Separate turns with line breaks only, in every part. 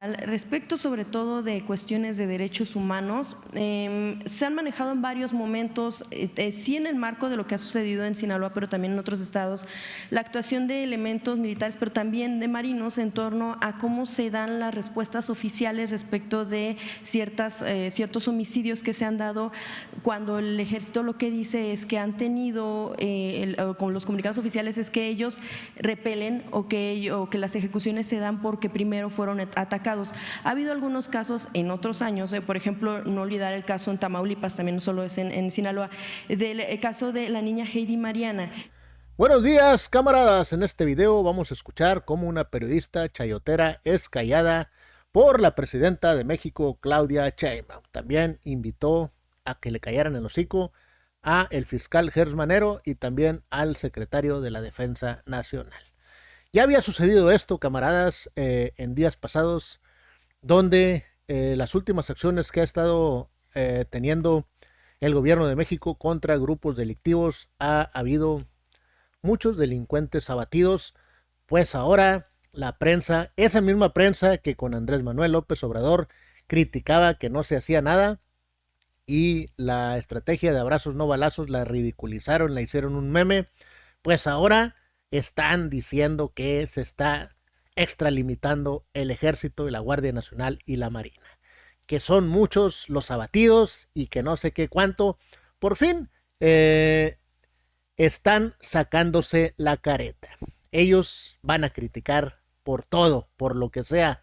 Respecto sobre todo de cuestiones de derechos humanos, se han manejado en varios momentos, sí en el marco de lo que ha sucedido en Sinaloa, pero también en otros estados, la actuación de elementos militares, pero también de marinos en torno a cómo se dan las respuestas oficiales respecto de ciertos homicidios que se han dado cuando el ejército lo que dice es que han tenido, con los comunicados oficiales es que ellos repelen o que las ejecuciones se dan porque primero fueron atacados. Ha habido algunos casos en otros años, por ejemplo, no olvidar el caso en Tamaulipas, también no solo es en Sinaloa, del caso de la niña Heidi Mariana.
Buenos días, camaradas. En este video vamos a escuchar cómo una periodista chayotera es callada por la presidenta de México, Claudia Sheinbaum. También invitó a que le callaran el hocico a el fiscal Gers Manero y también al secretario de la Defensa Nacional. Ya había sucedido esto, camaradas, en días pasados, donde las últimas acciones que ha estado teniendo el gobierno de México contra grupos delictivos ha habido muchos delincuentes abatidos, pues ahora la prensa, esa misma prensa que con Andrés Manuel López Obrador criticaba que no se hacía nada y la estrategia de abrazos no balazos la ridiculizaron, la hicieron un meme, pues ahora están diciendo que se está extralimitando el Ejército y la Guardia Nacional y la Marina, que son muchos los abatidos y que no sé qué cuánto. Por fin están sacándose la careta. Ellos van a criticar por todo, por lo que sea,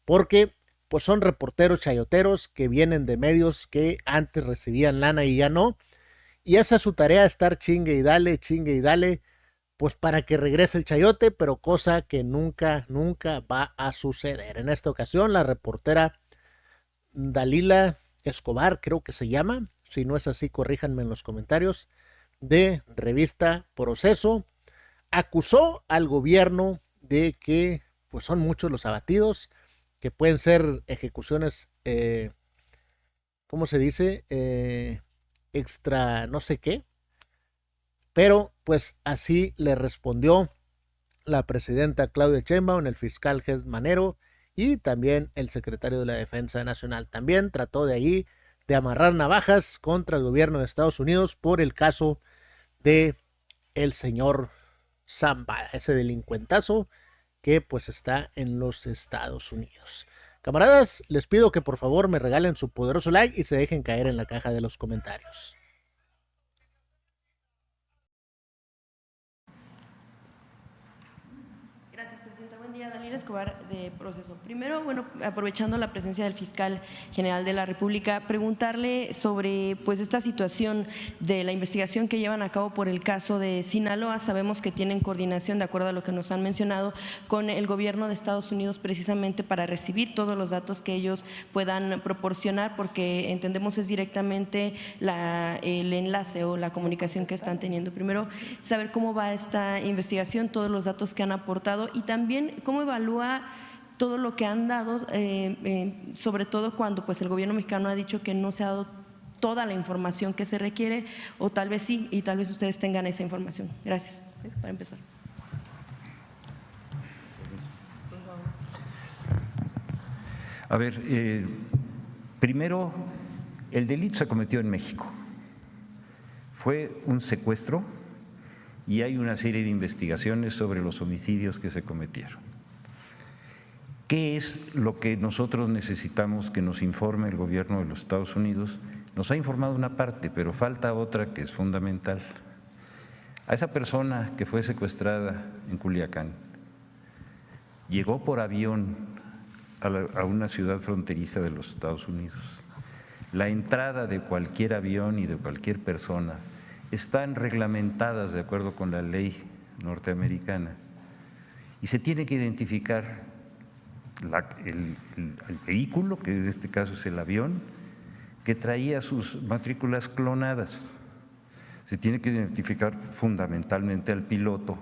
porque pues son reporteros chayoteros que vienen de medios que antes recibían lana y ya no, y esa es su tarea, estar chingue y dale, pues para que regrese el chayote, pero cosa que nunca va a suceder. En esta ocasión, la reportera Dalila Escobar, creo que se llama, si no es así, corríjanme en los comentarios, de revista Proceso, acusó al gobierno de que pues son muchos los abatidos, que pueden ser ejecuciones, ¿cómo se dice? Extra no sé qué, pero pues así le respondió la presidenta Claudia Sheinbaum, el fiscal Gers Manero y también el secretario de la Defensa Nacional. También trató de ahí de amarrar navajas contra el gobierno de Estados Unidos por el caso de el señor Zambada, ese delincuentazo que pues está en los Estados Unidos. Camaradas, les pido que por favor me regalen su poderoso like y se dejen caer en la caja de los comentarios.
Gracias, presidenta. Buen día, Dalila Escobar de Proceso. Primero, bueno, aprovechando la presencia del fiscal general de la República, preguntarle sobre pues esta situación de la investigación que llevan a cabo por el caso de Sinaloa. Sabemos que tienen coordinación, de acuerdo a lo que nos han mencionado, con el gobierno de Estados Unidos precisamente para recibir todos los datos que ellos puedan proporcionar, porque entendemos es directamente el enlace o la comunicación que están teniendo. Primero, saber cómo va esta investigación, todos los datos que han aportado y también cómo evalúa todo lo que han dado, sobre todo cuando pues el gobierno mexicano ha dicho que no se ha dado toda la información que se requiere, o tal vez sí, y tal vez ustedes tengan esa información. Gracias. Para empezar.
A ver, primero, el delito se cometió en México. Fue un secuestro y hay una serie de investigaciones sobre los homicidios que se cometieron. ¿Qué es lo que nosotros necesitamos que nos informe el gobierno de los Estados Unidos? Nos ha informado una parte, pero falta otra que es fundamental. A esa persona que fue secuestrada en Culiacán, llegó por avión a una ciudad fronteriza de los Estados Unidos. La entrada de cualquier avión y de cualquier persona están reglamentadas de acuerdo con la ley norteamericana y se tiene que identificar el vehículo, que en este caso es el avión, que traía sus matrículas clonadas. Se tiene que identificar fundamentalmente al piloto.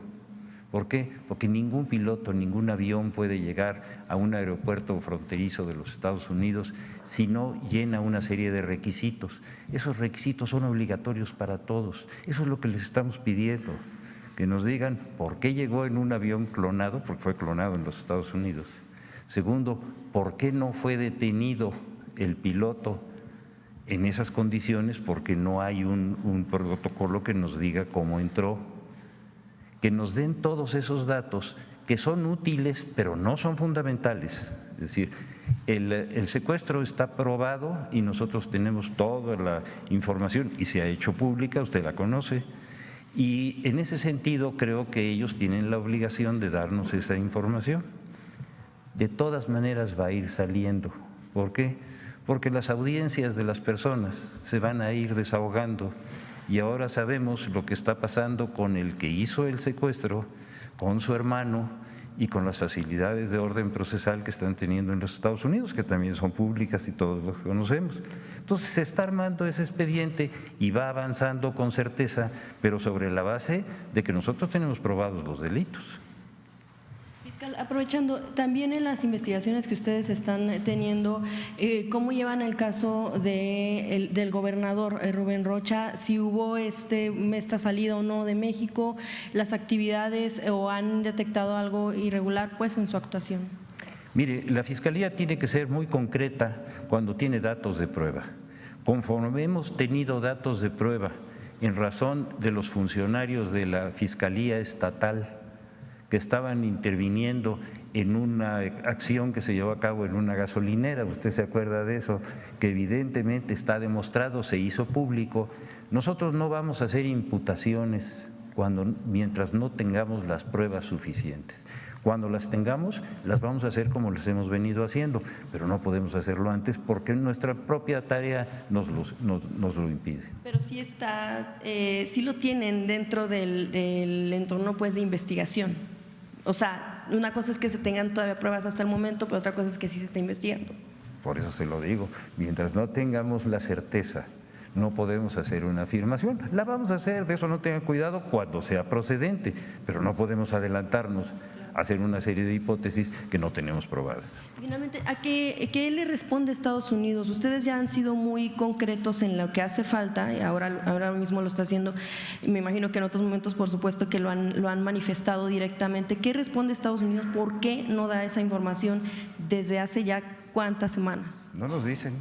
¿Por qué? Porque ningún piloto, ningún avión puede llegar a un aeropuerto fronterizo de los Estados Unidos si no llena una serie de requisitos. Esos requisitos son obligatorios para todos. Eso es lo que les estamos pidiendo, que nos digan por qué llegó en un avión clonado, porque fue clonado en los Estados Unidos. Segundo, ¿por qué no fue detenido el piloto en esas condiciones? Porque no hay un protocolo que nos diga cómo entró. Que nos den todos esos datos que son útiles, pero no son fundamentales. Es decir, el secuestro está probado y nosotros tenemos toda la información y se ha hecho pública, usted la conoce. Y en ese sentido creo que ellos tienen la obligación de darnos esa información. De todas maneras va a ir saliendo. ¿Por qué? Porque las audiencias de las personas se van a ir desahogando y ahora sabemos lo que está pasando con el que hizo el secuestro, con su hermano y con las facilidades de orden procesal que están teniendo en los Estados Unidos, que también son públicas y todos los conocemos. Entonces se está armando ese expediente y va avanzando con certeza, pero sobre la base de que nosotros tenemos probados los delitos.
Fiscal, aprovechando, también en las investigaciones que ustedes están teniendo, ¿cómo llevan el caso del gobernador Rubén Rocha? Si hubo esta salida o no de México, las actividades o han detectado algo irregular pues en su actuación.
Mire, la Fiscalía tiene que ser muy concreta cuando tiene datos de prueba. Conforme hemos tenido datos de prueba en razón de los funcionarios de la Fiscalía Estatal que estaban interviniendo en una acción que se llevó a cabo en una gasolinera, usted se acuerda de eso, que evidentemente está demostrado, se hizo público. Nosotros no vamos a hacer imputaciones mientras no tengamos las pruebas suficientes. Cuando las tengamos, las vamos a hacer como las hemos venido haciendo, pero no podemos hacerlo antes porque nuestra propia tarea nos lo impide.
Pero sí lo tienen dentro del entorno pues de investigación. O sea, una cosa es que se tengan todavía pruebas hasta el momento, pero otra cosa es que sí se está investigando.
Por eso se lo digo, mientras no tengamos la certeza, no podemos hacer una afirmación. La vamos a hacer, de eso no tengan cuidado, cuando sea procedente, pero no podemos adelantarnos a hacer una serie de hipótesis que no tenemos probadas.
Finalmente, ¿a qué le responde Estados Unidos? Ustedes ya han sido muy concretos en lo que hace falta y ahora mismo lo está haciendo. Me imagino que en otros momentos, por supuesto, que lo han manifestado directamente. ¿Qué responde Estados Unidos? ¿Por qué no da esa información desde hace ya cuántas semanas?
No nos dicen.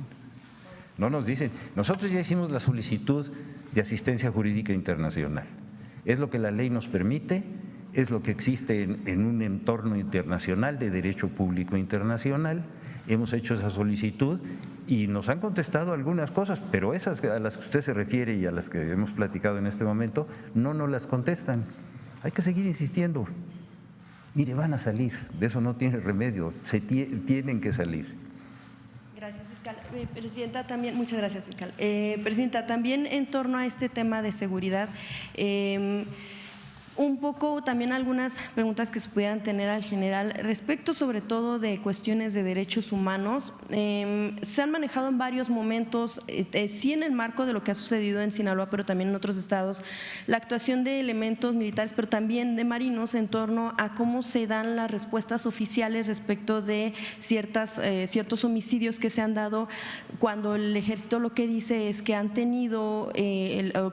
Nosotros ya hicimos la solicitud de asistencia jurídica internacional. Es lo que la ley nos permite. Es lo que existe en un entorno internacional de derecho público internacional. Hemos hecho esa solicitud y nos han contestado algunas cosas, pero esas a las que usted se refiere y a las que hemos platicado en este momento, no nos las contestan. Hay que seguir insistiendo. Mire, van a salir, de eso no tiene remedio, tienen que salir.
Gracias, fiscal. Presidenta, también, muchas gracias, fiscal. Presidenta, también en torno a este tema de seguridad, un poco también algunas preguntas que se pudieran tener al general respecto sobre todo de cuestiones de derechos humanos. Se han manejado en varios momentos, sí en el marco de lo que ha sucedido en Sinaloa, pero también en otros estados, la actuación de elementos militares, pero también de marinos en torno a cómo se dan las respuestas oficiales respecto de ciertos homicidios que se han dado cuando el ejército lo que dice es que han tenido,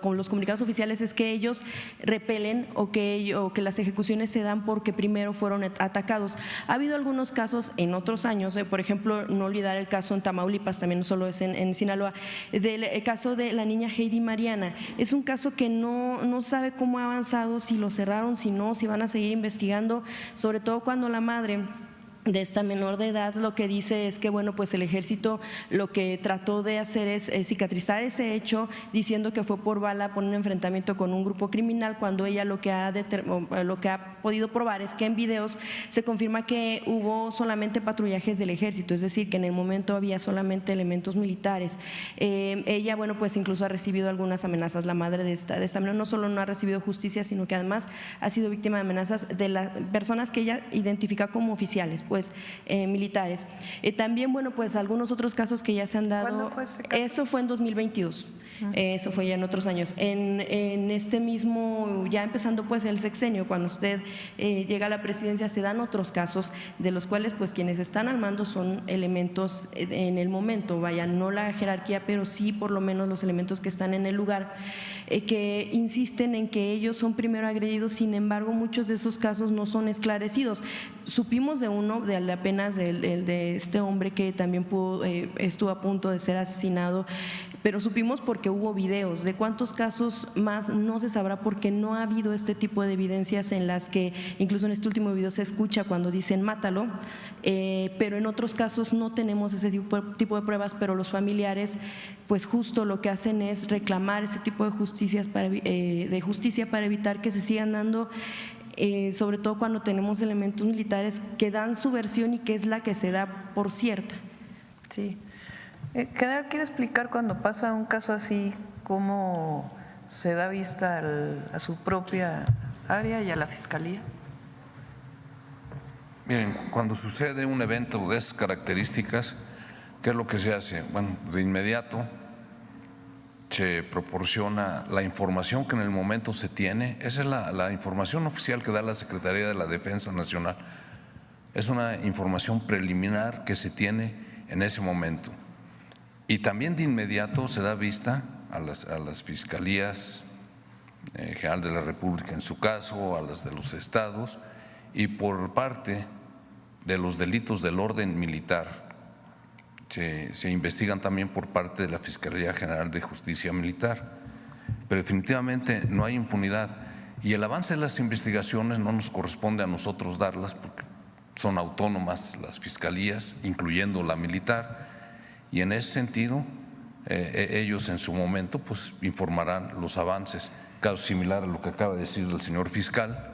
con los comunicados oficiales es que ellos repelen o que las ejecuciones se dan porque primero fueron atacados. Ha habido algunos casos en otros años, por ejemplo, no olvidar el caso en Tamaulipas, también no solo es en Sinaloa, el caso de la niña Heidi Mariana. Es un caso que no sabe cómo ha avanzado, si lo cerraron, si no, si van a seguir investigando, sobre todo cuando la madre de esta menor de edad lo que dice es que bueno, pues el ejército lo que trató de hacer es cicatrizar ese hecho diciendo que fue por bala, por un enfrentamiento con un grupo criminal, cuando ella lo que ha podido probar es que en videos se confirma que hubo solamente patrullajes del ejército, es decir, que en el momento había solamente elementos militares. Ella, bueno, pues incluso ha recibido algunas amenazas, la madre de esta menor no solo no ha recibido justicia, sino que además ha sido víctima de amenazas de las personas que ella identifica como oficiales, pues militares. También, bueno, pues algunos otros casos que ya se han dado.
¿Cuándo fue ese caso?
Eso fue en 2022. Eso fue ya en otros años. En este mismo, ya empezando pues el sexenio, cuando usted llega a la presidencia, se dan otros casos de los cuales pues quienes están al mando son elementos en el momento, vaya, no la jerarquía, pero sí por lo menos los elementos que están en el lugar. que insisten en que ellos son primero agredidos, sin embargo muchos de esos casos no son esclarecidos. Supimos de uno, de apenas de este hombre que también estuvo a punto de ser asesinado, pero supimos porque hubo videos. De cuántos casos más no se sabrá, porque no ha habido este tipo de evidencias en las que incluso en este último video se escucha cuando dicen mátalo, pero en otros casos no tenemos ese tipo de pruebas, pero los familiares pues justo lo que hacen es reclamar ese tipo de justicia para evitar que se sigan dando, sobre todo cuando tenemos elementos militares que dan su versión y que es la que se da por cierta.
Sí. General, ¿quiere explicar cuando pasa un caso así cómo se da vista a su propia área y a la Fiscalía?
Miren, cuando sucede un evento de esas características, ¿qué es lo que se hace? Bueno, de inmediato se proporciona la información que en el momento se tiene. Esa es la información oficial que da la Secretaría de la Defensa Nacional. Es una información preliminar que se tiene en ese momento. Y también de inmediato se da vista a las fiscalías general de la República en su caso, a las de los estados, y por parte de los delitos del orden militar se investigan también por parte de la Fiscalía General de Justicia Militar. Pero definitivamente no hay impunidad, y el avance de las investigaciones no nos corresponde a nosotros darlas porque son autónomas las fiscalías, incluyendo la militar. Y en ese sentido, ellos en su momento pues informarán los avances, caso similar a lo que acaba de decir el señor fiscal,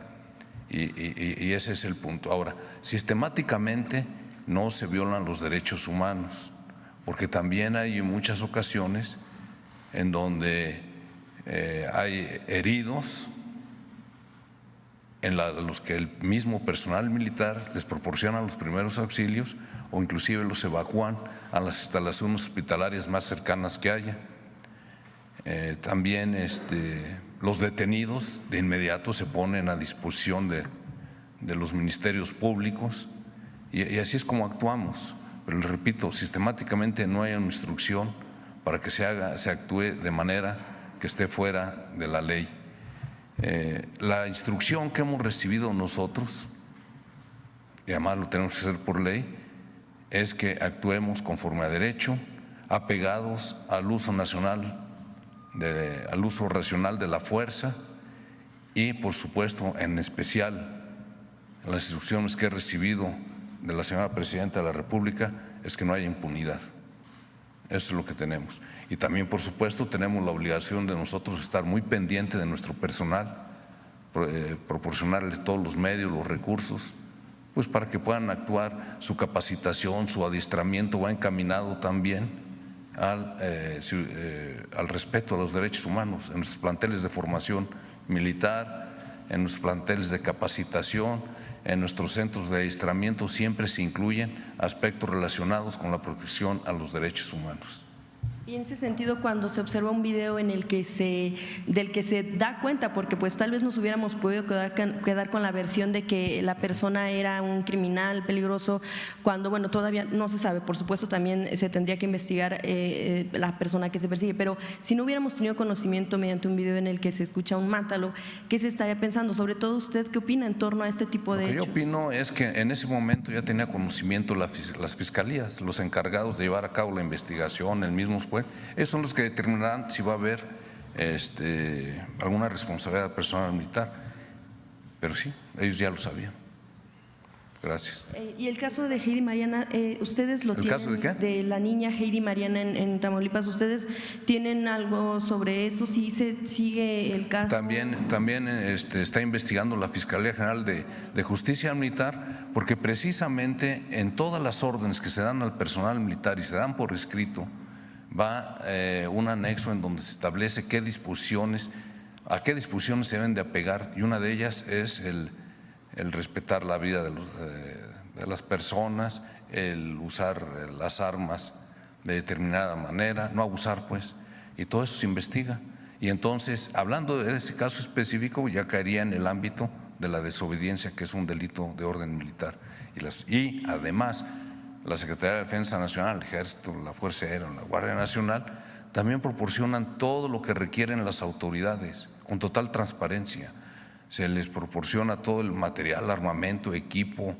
y ese es el punto. Ahora, sistemáticamente no se violan los derechos humanos, porque también hay muchas ocasiones en donde hay heridos en los que el mismo personal militar les proporciona los primeros auxilios o inclusive los evacúan a las instalaciones hospitalarias más cercanas que haya. También los detenidos de inmediato se ponen a disposición de los ministerios públicos, y así es como actuamos. Pero les repito, sistemáticamente no hay una instrucción para que se actúe de manera que esté fuera de la ley. La instrucción que hemos recibido nosotros, y además lo tenemos que hacer por ley, es que actuemos conforme a derecho, apegados al uso nacional, al uso racional de la fuerza, y por supuesto en especial las instrucciones que he recibido de la señora Presidenta de la República es que no haya impunidad. Eso es lo que tenemos. Y también, por supuesto, tenemos la obligación de nosotros estar muy pendiente de nuestro personal, proporcionarle todos los medios, los recursos, pues para que puedan actuar. Su capacitación, su adiestramiento va encaminado también al respeto a los derechos humanos en nuestros planteles de formación militar, en nuestros planteles de capacitación, en nuestros centros de adiestramiento. Siempre se incluyen aspectos relacionados con la protección a los derechos humanos.
Y en ese sentido, cuando se observa un video en el que del que se da cuenta, porque pues tal vez nos hubiéramos podido quedar con la versión de que la persona era un criminal peligroso, cuando bueno, todavía no se sabe. Por supuesto también se tendría que investigar la persona que se persigue, pero si no hubiéramos tenido conocimiento mediante un video en el que se escucha un mátalo, ¿qué se estaría pensando? Sobre todo usted, ¿qué opina en torno a este tipo de hechos?
Lo que yo opino es que en ese momento ya tenía conocimiento las fiscalías, los encargados de llevar a cabo la investigación, el mismo juez. Esos son los que determinarán si va a haber alguna responsabilidad personal militar, pero sí, ellos ya lo sabían. Gracias.
Y el caso de Heidi Mariana, ¿ustedes lo tienen? ¿El
caso de qué?
De la niña Heidi Mariana en Tamaulipas, ¿ustedes tienen algo sobre eso? ¿Sí se sigue el caso?
También está investigando la Fiscalía General de Justicia Militar, porque precisamente en todas las órdenes que se dan al personal militar y se dan por escrito, va un anexo en donde se establece a qué disposiciones se deben de apegar, y una de ellas es el respetar la vida de las personas, el usar las armas de determinada manera, no abusar pues, y todo eso se investiga. Y entonces, hablando de ese caso específico, ya caería en el ámbito de la desobediencia, que es un delito de orden militar. Y además, la Secretaría de Defensa Nacional, el Ejército, la Fuerza Aérea, la Guardia Nacional, también proporcionan todo lo que requieren las autoridades, con total transparencia. Se les proporciona todo el material, armamento, equipo,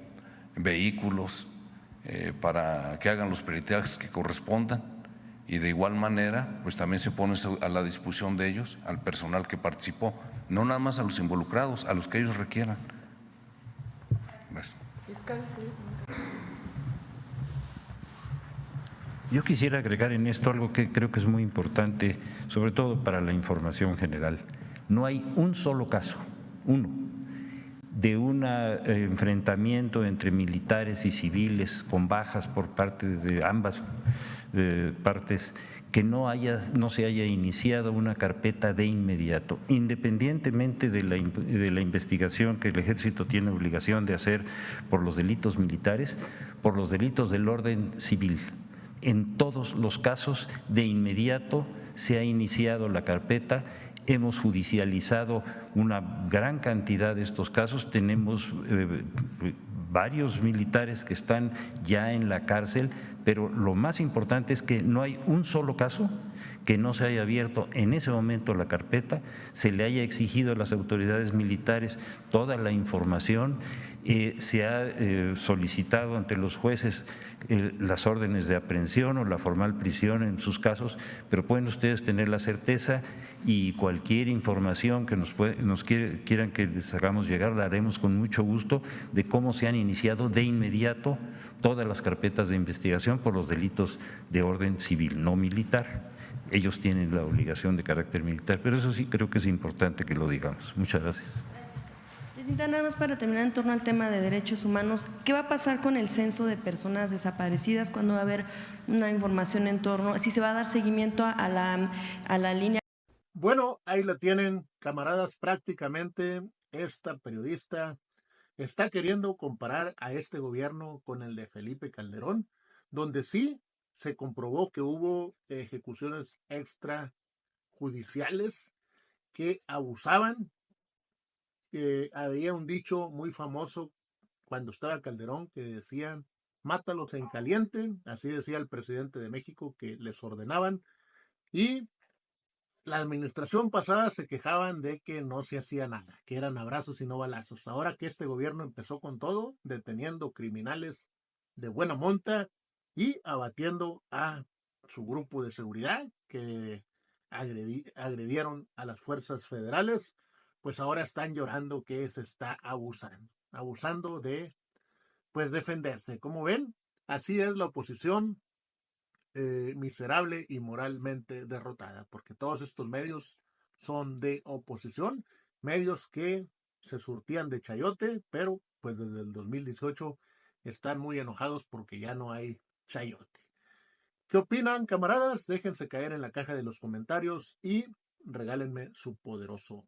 vehículos, para que hagan los peritajes que correspondan, y de igual manera pues también se pone a la disposición de ellos, al personal que participó, no nada más a los involucrados, a los que ellos requieran. Gracias.
Yo quisiera agregar en esto algo que creo que es muy importante, sobre todo para la información general. No hay un solo caso, uno, de un enfrentamiento entre militares y civiles con bajas por parte de ambas partes que no se haya iniciado una carpeta de inmediato, independientemente de la investigación que el Ejército tiene obligación de hacer por los delitos militares, por los delitos del orden civil. En todos los casos, de inmediato se ha iniciado la carpeta. Hemos judicializado una gran cantidad de estos casos, tenemos varios militares que están ya en la cárcel, pero lo más importante es que no hay un solo caso que no se haya abierto en ese momento la carpeta, se le haya exigido a las autoridades militares toda la información, se ha solicitado ante los jueces las órdenes de aprehensión o la formal prisión en sus casos, pero pueden ustedes tener la certeza, y cualquier información que quieran que les hagamos llegar la haremos con mucho gusto, de cómo se han iniciado de inmediato todas las carpetas de investigación por los delitos de orden civil, no militar. Ellos tienen la obligación de carácter militar, pero eso sí creo que es importante que lo digamos. Muchas gracias.
Nada más para terminar en torno al tema de derechos humanos, ¿qué va a pasar con el censo de personas desaparecidas? ¿Cuándo va a haber una información en torno? ¿Si se va a dar seguimiento a la línea?
Bueno, ahí la tienen, camaradas. Prácticamente esta periodista está queriendo comparar a este gobierno con el de Felipe Calderón, donde sí se comprobó que hubo ejecuciones extrajudiciales que abusaban. Había un dicho muy famoso cuando estaba Calderón que decían: mátalos en caliente, así decía el presidente de México, que les ordenaban, y la administración pasada se quejaban de que no se hacía nada, que eran abrazos y no balazos. Ahora que este gobierno empezó con todo, deteniendo criminales de buena monta y abatiendo a su grupo de seguridad que agredieron a las fuerzas federales, pues ahora están llorando que se está abusando de pues defenderse. Como ven, así es la oposición, miserable y moralmente derrotada, porque todos estos medios son de oposición, medios que se surtían de chayote, pero pues desde el 2018 están muy enojados porque ya no hay chayote. ¿Qué opinan, camaradas? Déjense caer en la caja de los comentarios y regálenme su poderoso